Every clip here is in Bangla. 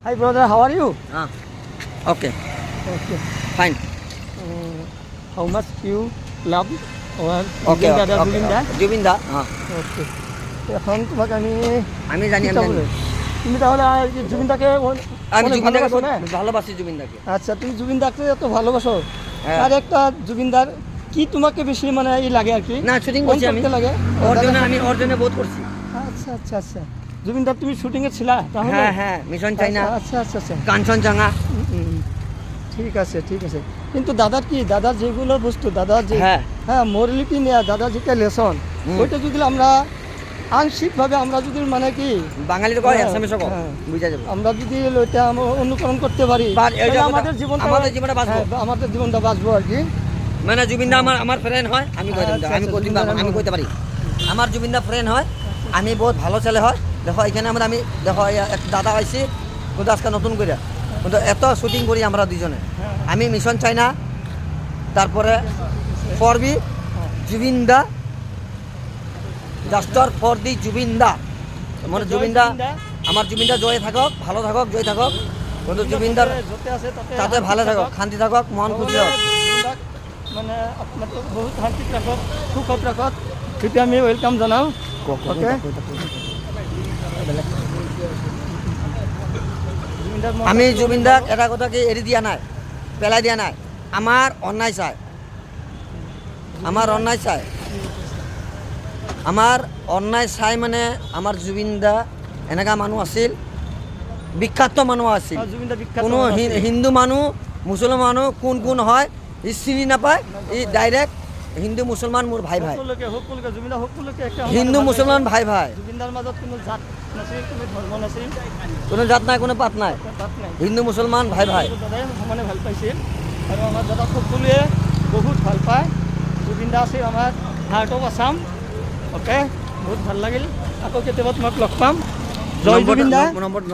Hi brother, how are you? Okay, Okay. fine. How much you love or Okay, Jubin Dada, okay, Jubin Da? okay. Jubin Da. Okay. এখন তোমাকে আমি আমি জানি কি বলে? তুমি তাহলে জুবিন দাকে আমি অনেক জুবিন দাকে ভালোবাসো না? ভালোবাসি জুবিন দাকে। আচ্ছা তুমি জুবিন দাকে এত ভালোবাসো হ্যাঁ। আর একটা জুবিন দার কি তোমাকে বেশি মানে ই লাগে আর কি না শুটিং কোন করছি আমি। করতে লাগে ওর জন্য বোধ করছি। আচ্ছা আচ্ছা আচ্ছা জুবিন দার তুমি শুটিং এ ছিলা তাহলে হ্যাঁ মিশন চাইনা আচ্ছা আচ্ছা আচ্ছা কাঞ্চনজঙ্ঘা। ঠিক আছে ঠিক আছে কিন্তু দাদার কি দাদার যেগুলো বস্তু দাদার যে হ্যাঁ। হ্যাঁ মোরালিটি নেওয়া দাদার যেটা লেসন ওইটা যদি আমরা আংশিকভাবে আমরা যদি মানে কি বাঙালির কয় হ্যাঁ, আসামিস কয় হ্যাঁ। বুঝা যাবে। আমরা যদি ওইটা অনুকরণ করতে পারি তাহলে আমাদের জীবনটা বাঁচবো। আমাদের জীবনটা বাঁচবো আর কি মানে জুবিন দা আমার ফ্রেন্ড হয় আমি কইতাম আচ্ছা, আমি আচ্ছা, কদিন জুবিন দা আমি কইতে পারি আমার জুবিন দা ফ্রেন্ড হয় আমি বহুত ভালো ছেলে হয় দেখো এখানে আমি দেখো এক দাদা আইছি কিন্তু আজকে নতুন করে কিন্তু এত শুটিং করি আমরা দুজনে আমি মিশন চাইনা তারপরে ফরবি জুবিন দা জাস্টার ফর দি জুবিন দা মানে জুবিন দা আমার জুবিন দা জয় থাকক ভালো থাকক জয় থাকক কিন্তু জুবিন দার যতে আছে তাতে ভালো থাকক শান্তি থাকক মন খুশি হোক মানে আপনার বহুত শান্তিত রাখক সুখত রাখক সেইটো আমি ওয়েলকাম জানাও ওকে আমি জুবিন দাক এটা কথা কি এৰি দিয়া নাই পেলাই দিয়া নাই আমাৰ অন্যায় চাই আমাৰ অন্যায় চাই আমাৰ অন্যায় চাই মানে আমাৰ জুবিন দা এনেকা মানুহ আছিল বিখ্যাত মানুহ আছিল কোনো হিন্দু মানুহ মুছলমান মানুহ কোন হয় ই চিনি নাপায় ই ডাইৰেক্ট হিন্দু মুছলমান মোৰ ভাই হিন্দু মুছলমান ভাই জুবিনদাৰ মাজত কোনো জাত নাছিল কোনো ধৰ্ম নাছিল কোনো জাত নাই কোনো পাত নাই হিন্দু মুছলমান ভাই দাদাই সমানে ভাল পাইছিল আৰু আমাৰ দাদা সকলোৱে বহুত ভাল পায় জুবিন দা আছিল আমাৰ হাৰ্ট অফ আছাম অ'কে বহুত ভাল লাগিল আকৌ কেতিয়াবা তোমাক লগ পাম জয় জুবিন দা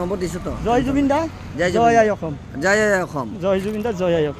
নম্বৰ দিছোঁ তো জয় জুবিন দা জয় জয় আই অসম জয় অসম জয় জুবিন দা জয় আই অসম